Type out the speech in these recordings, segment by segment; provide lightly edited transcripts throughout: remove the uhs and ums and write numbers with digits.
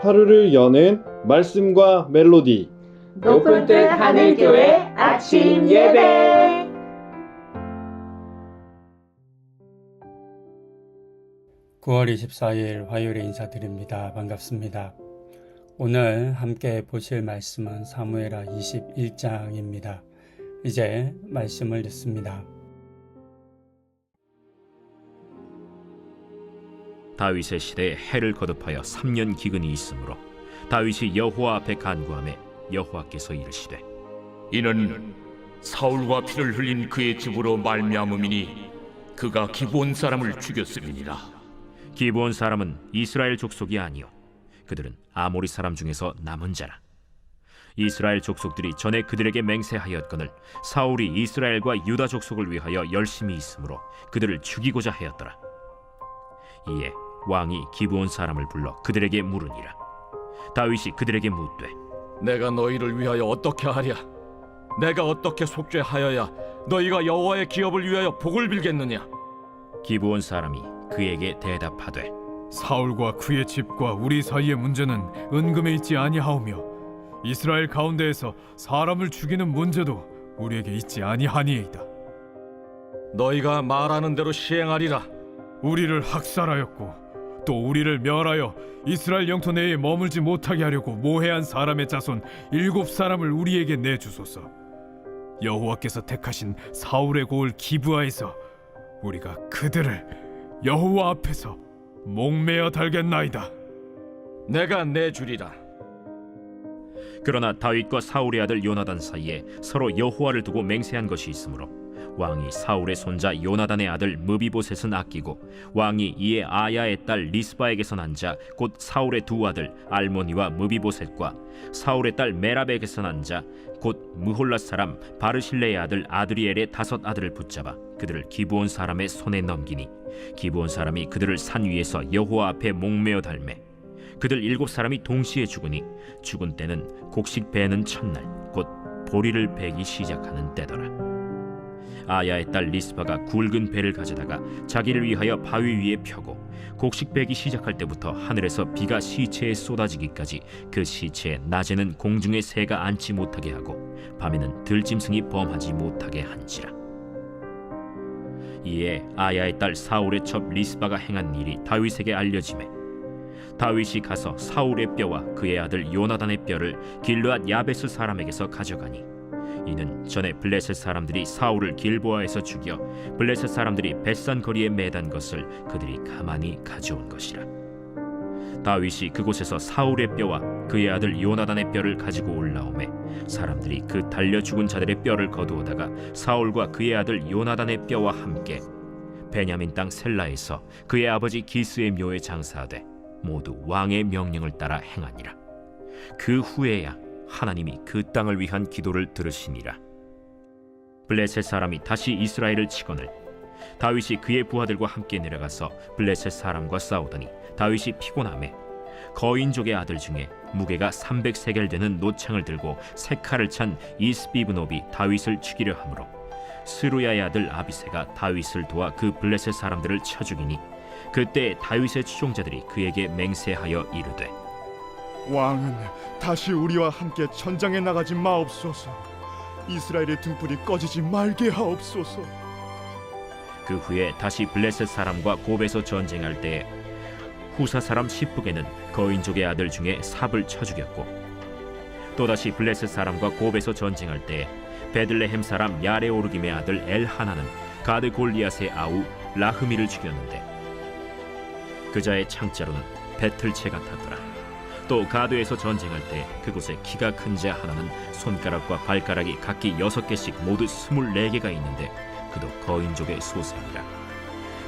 하루를 여는 말씀과 멜로디 높은 뜻 하늘교회 아침 예배. (9월 24일) 화요일에 인사드립니다. 반갑습니다. 오늘 함께 보실 말씀은 사무엘하 21장입니다. 이제 말씀을 듣습니다. 다윗의 시대에 해를 거듭하여 3년 기근이 있으므로 다윗이 여호와 앞에 간구하매 여호와께서 이르시되 이는 사울과 피를 흘린 그의 집으로 말미암음이니 그가 기브온 사람을 죽였음이니라. 기브온 사람은 이스라엘 족속이 아니요 그들은 아모리 사람 중에서 남은 자라. 이스라엘 족속들이 전에 그들에게 맹세하였거늘 사울이 이스라엘과 유다 족속을 위하여 열심히 있으므로 그들을 죽이고자 하였더라. 이에 왕이 기브온 사람을 불러 그들에게 물으니라. 다윗이 그들에게 묻되 내가 너희를 위하여 어떻게 하랴? 내가 어떻게 속죄하여야 너희가 여호와의 기업을 위하여 복을 빌겠느냐? 기브온 사람이 그에게 대답하되 사울과 그의 집과 우리 사이의 문제는 은금에 있지 아니하오며 이스라엘 가운데에서 사람을 죽이는 문제도 우리에게 있지 아니하니이다. 너희가 말하는 대로 시행하리라. 우리를 학살하였고 또 우리를 멸하여 이스라엘 영토 내에 머물지 못하게 하려고 모해한 사람의 자손 7사람을 우리에게 내주소서. 여호와께서 택하신 사울의 고을 기브아에서 우리가 그들을 여호와 앞에서 목매어 달겠나이다. 내가 내주리라. 그러나 다윗과 사울의 아들 요나단 사이에 서로 여호와를 두고 맹세한 것이 있으므로 왕이 사울의 손자 요나단의 아들 무비보셋은 아끼고 왕이 이에 아야의 딸 리스바에게서 난 자 곧 사울의 두 아들 알모니와 무비보셋과 사울의 딸 메랍에게서 난 자 곧 무홀랏 사람 바르실레의 아들 아드리엘의 5 아들을 붙잡아 그들을 기브온 사람의 손에 넘기니 기브온 사람이 그들을 산 위에서 여호와 앞에 목매어 달매 그들 7사람이 동시에 죽으니 죽은 때는 곡식 베는 첫날 곧 보리를 베기 시작하는 때더라. 아야의 딸 리스바가 굵은 배를 가져다가 자기를 위하여 바위 위에 펴고 곡식 베기 시작할 때부터 하늘에서 비가 시체에 쏟아지기까지 그 시체에 낮에는 공중의 새가 앉지 못하게 하고 밤에는 들짐승이 범하지 못하게 한지라. 이에 아야의 딸 사울의 첩 리스바가 행한 일이 다윗에게 알려지매 다윗이 가서 사울의 뼈와 그의 아들 요나단의 뼈를 길르앗 야베스 사람에게서 가져가니 이는 전에 블레셋 사람들이 사울을 길보아에서 죽여 블레셋 사람들이 벳산 거리에 매단 것을 그들이 가만히 가져온 것이라. 다윗이 그곳에서 사울의 뼈와 그의 아들 요나단의 뼈를 가지고 올라오매 사람들이 그 달려 죽은 자들의 뼈를 거두어다가 사울과 그의 아들 요나단의 뼈와 함께 베냐민 땅 셀라에서 그의 아버지 기스의 묘에 장사하되 모두 왕의 명령을 따라 행하니라. 그 후에야 하나님이 그 땅을 위한 기도를 들으시니라. 블레셋 사람이 다시 이스라엘을 치거늘 다윗이 그의 부하들과 함께 내려가서 블레셋 사람과 싸우더니 다윗이 피곤하매 거인족의 아들 중에 무게가 300세겔 되는 노창을 들고 세 칼을 찬 이스비브노비 다윗을 죽이려 하므로 스루야의 아들 아비새가 다윗을 도와 그 블레셋 사람들을 쳐 죽이니 그때 다윗의 추종자들이 그에게 맹세하여 이르되 왕은 다시 우리와 함께 전장에 나가지 마옵소서. 이스라엘의 등불이 꺼지지 말게 하옵소서. 그 후에 다시 블레셋 사람과 곱에서 전쟁할 때 후사 사람 시프게는 거인족의 아들 중에 삽을 쳐 죽였고 또다시 블레셋 사람과 곱에서 전쟁할 때 베들레헴 사람 야레오르김의 아들 엘하나는 가드 골리앗의 아우 라흐미를 죽였는데 그자의 창자로는 배틀채 같았더라. 또 가드에서 전쟁할 때 그곳에 키가 큰 자 하나는 손가락과 발가락이 각기 6개씩 모두 24개가 있는데 그도 거인족의 소생이라.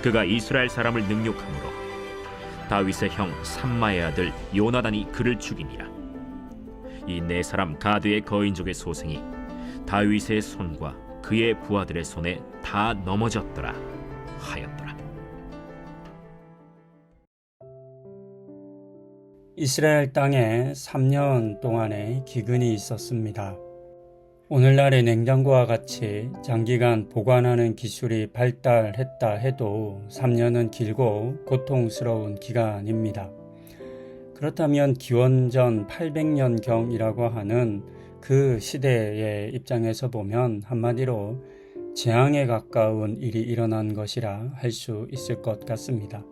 그가 이스라엘 사람을 능욕함으로 다윗의 형 삼마의 아들 요나단이 그를 죽이니라. 이 4사람 가드의 거인족의 소생이 다윗의 손과 그의 부하들의 손에 다 넘어졌더라 하였더라. 이스라엘 땅에 3년 동안의 기근이 있었습니다. 오늘날의 냉장고와 같이 장기간 보관하는 기술이 발달했다 해도 3년은 길고 고통스러운 기간입니다. 그렇다면 기원전 800년경이라고 하는 그 시대의 입장에서 보면 한마디로 재앙에 가까운 일이 일어난 것이라 할 수 있을 것 같습니다.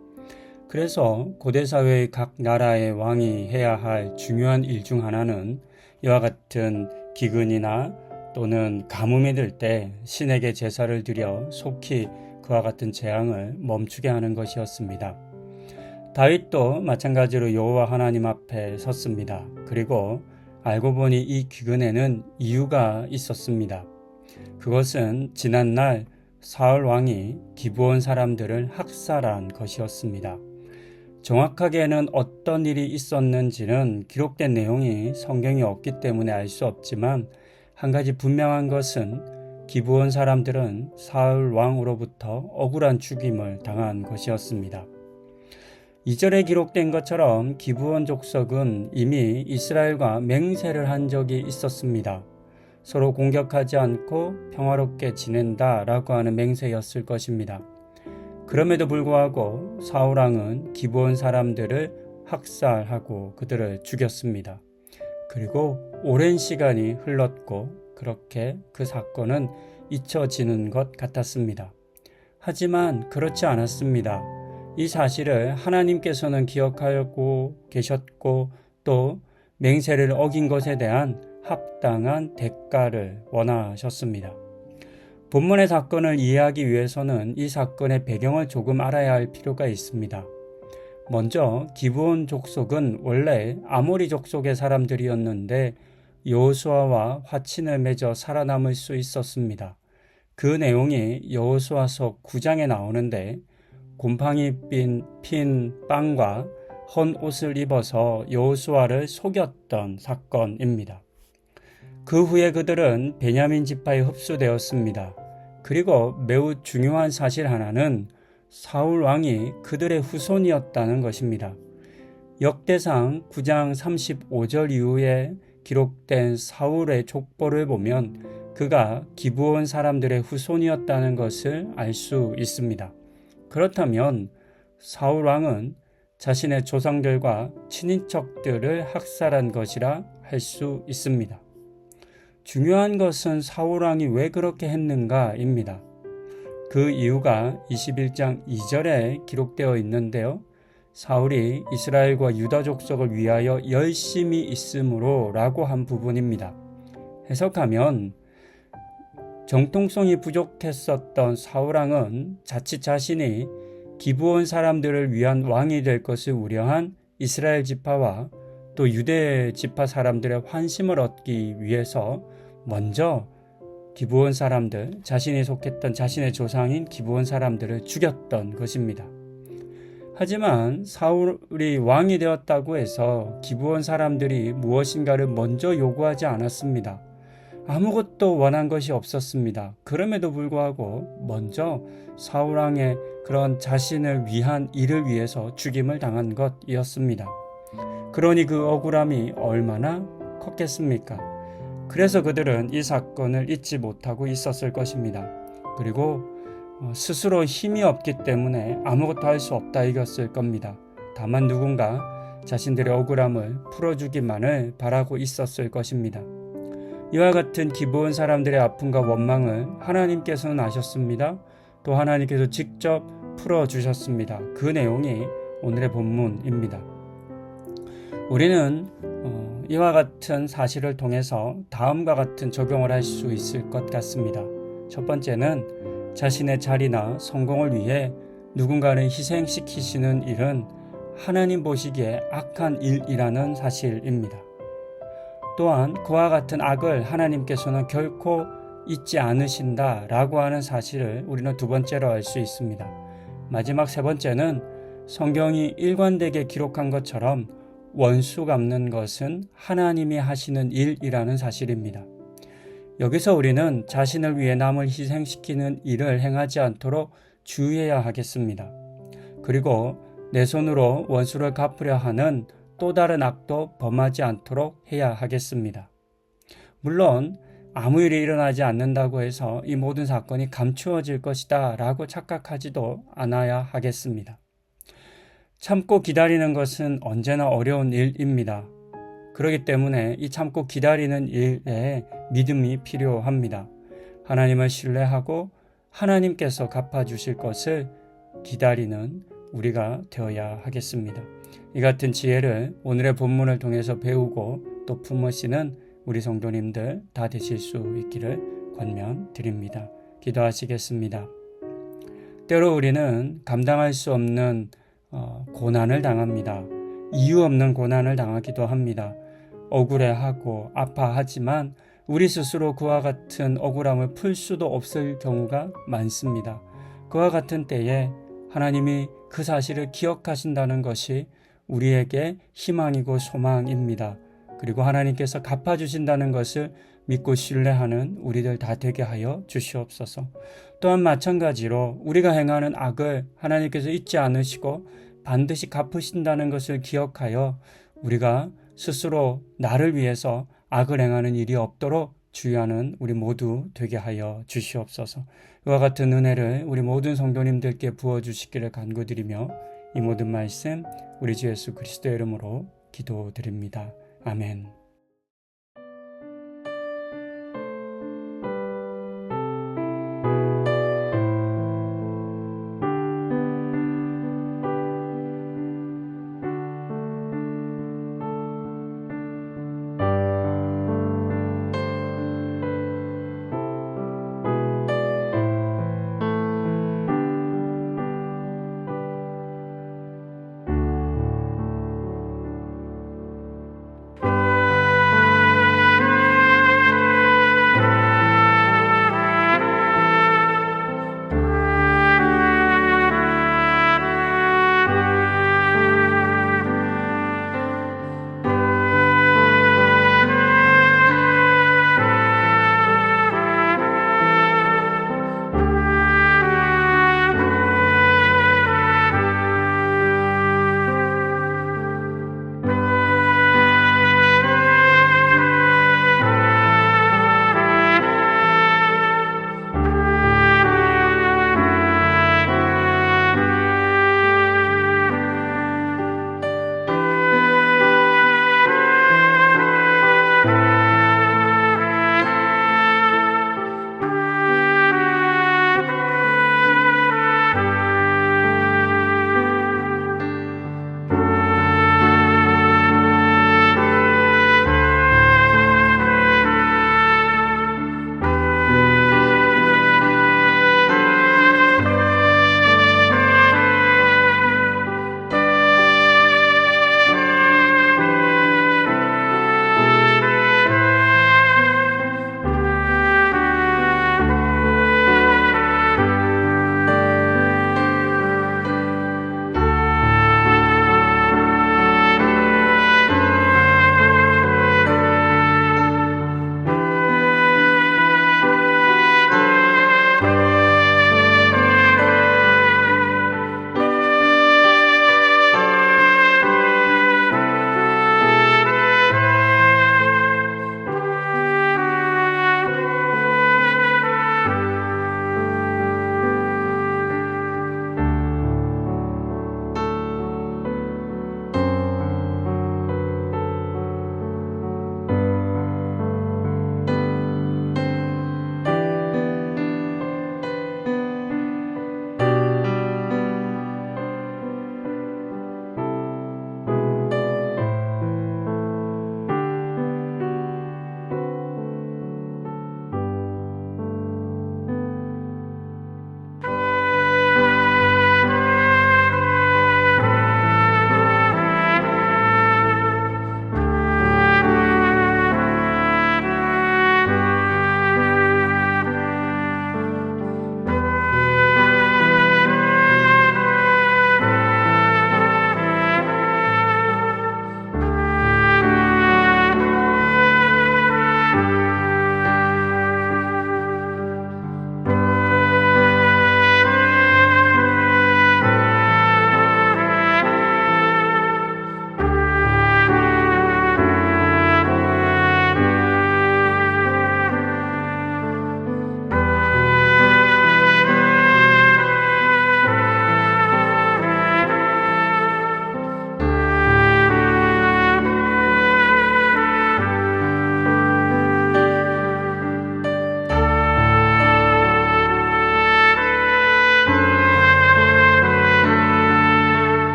그래서 고대 사회의 각 나라의 왕이 해야 할 중요한 일 중 하나는 이와 같은 기근이나 또는 가뭄이 들 때 신에게 제사를 드려 속히 그와 같은 재앙을 멈추게 하는 것이었습니다. 다윗도 마찬가지로 여호와 하나님 앞에 섰습니다. 그리고 알고 보니 이 기근에는 이유가 있었습니다. 그것은 지난날 사울 왕이 기브온 사람들을 학살한 것이었습니다. 정확하게는 어떤 일이 있었는지는 기록된 내용이 성경에 없기 때문에 알 수 없지만 한 가지 분명한 것은 기브온 사람들은 사울 왕으로부터 억울한 죽임을 당한 것이었습니다. 2절에 기록된 것처럼 기브온 족속은 이미 이스라엘과 맹세를 한 적이 있었습니다. 서로 공격하지 않고 평화롭게 지낸다라고 하는 맹세였을 것입니다. 그럼에도 불구하고 사울 왕은 기브온 사람들을 학살하고 그들을 죽였습니다. 그리고 오랜 시간이 흘렀고 그렇게 그 사건은 잊혀지는 것 같았습니다. 하지만 그렇지 않았습니다. 이 사실을 하나님께서는 기억하고 계셨고 또 맹세를 어긴 것에 대한 합당한 대가를 원하셨습니다. 본문의 사건을 이해하기 위해서는 이 사건의 배경을 조금 알아야 할 필요가 있습니다. 먼저 기브온 족속은 원래 아모리 족속의 사람들이었는데 여호수아와 화친을 맺어 살아남을 수 있었습니다. 그 내용이 여호수아서 9장에 나오는데 곰팡이 핀 빵과 헌 옷을 입어서 여호수아를 속였던 사건입니다. 그 후에 그들은 베냐민 지파에 흡수되었습니다. 그리고 매우 중요한 사실 하나는 사울 왕이 그들의 후손이었다는 것입니다. 역대상 9장 35절 이후에 기록된 사울의 족보를 보면 그가 기브온 사람들의 후손이었다는 것을 알 수 있습니다. 그렇다면 사울 왕은 자신의 조상들과 친인척들을 학살한 것이라 할 수 있습니다. 중요한 것은 사울 왕이 왜 그렇게 했는가입니다. 그 이유가 21장 2절에 기록되어 있는데요. 사울이 이스라엘과 유다 족속을 위하여 열심히 있으므로 라고 한 부분입니다. 해석하면 정통성이 부족했었던 사울 왕은 자칫 자신이 기브온 사람들을 위한 왕이 될 것을 우려한 이스라엘 지파와 또 유대 지파 사람들의 환심을 얻기 위해서 먼저 기브온 사람들, 자신이 속했던 자신의 조상인 기브온 사람들을 죽였던 것입니다. 하지만 사울이 왕이 되었다고 해서 기브온 사람들이 무엇인가를 먼저 요구하지 않았습니다. 아무것도 원한 것이 없었습니다. 그럼에도 불구하고 먼저 사울 왕의 그런 자신을 위한 일을 위해서 죽임을 당한 것이었습니다. 그러니 그 억울함이 얼마나 컸겠습니까? 그래서 그들은 이 사건을 잊지 못하고 있었을 것입니다. 그리고 스스로 힘이 없기 때문에 아무것도 할 수 없다 이겼을 겁니다. 다만 누군가 자신들의 억울함을 풀어주기만을 바라고 있었을 것입니다. 이와 같은 기브온 사람들의 아픔과 원망을 하나님께서는 아셨습니다. 또 하나님께서 직접 풀어주셨습니다. 그 내용이 오늘의 본문입니다. 우리는 이와 같은 사실을 통해서 다음과 같은 적용을 할 수 있을 것 같습니다. 첫 번째는 자신의 자리나 성공을 위해 누군가를 희생시키시는 일은 하나님 보시기에 악한 일이라는 사실입니다. 또한 그와 같은 악을 하나님께서는 결코 잊지 않으신다라고 하는 사실을 우리는 두 번째로 알 수 있습니다. 마지막 세 번째는 성경이 일관되게 기록한 것처럼 원수 갚는 것은 하나님이 하시는 일이라는 사실입니다. 여기서 우리는 자신을 위해 남을 희생시키는 일을 행하지 않도록 주의해야 하겠습니다. 그리고 내 손으로 원수를 갚으려 하는 또 다른 악도 범하지 않도록 해야 하겠습니다. 물론 아무 일이 일어나지 않는다고 해서 이 모든 사건이 감추어질 것이다 라고 착각하지도 않아야 하겠습니다. 참고 기다리는 것은 언제나 어려운 일입니다. 그렇기 때문에 이 참고 기다리는 일에 믿음이 필요합니다. 하나님을 신뢰하고 하나님께서 갚아주실 것을 기다리는 우리가 되어야 하겠습니다. 이 같은 지혜를 오늘의 본문을 통해서 배우고 또 품으시는 우리 성도님들 다 되실 수 있기를 권면드립니다. 기도하시겠습니다. 때로 우리는 감당할 수 없는 고난을 당합니다. 이유 없는 고난을 당하기도 합니다. 억울해하고 아파하지만 우리 스스로 그와 같은 억울함을 풀 수도 없을 경우가 많습니다. 그와 같은 때에 하나님이 그 사실을 기억하신다는 것이 우리에게 희망이고 소망입니다. 그리고 하나님께서 갚아주신다는 것을 믿고 신뢰하는 우리들 다 되게 하여 주시옵소서. 또한 마찬가지로 우리가 행하는 악을 하나님께서 잊지 않으시고 반드시 갚으신다는 것을 기억하여 우리가 스스로 나를 위해서 악을 행하는 일이 없도록 주의하는 우리 모두 되게 하여 주시옵소서. 이와 같은 은혜를 우리 모든 성도님들께 부어주시기를 간구드리며 이 모든 말씀 우리 주 예수 그리스도의 이름으로 기도드립니다. 아멘.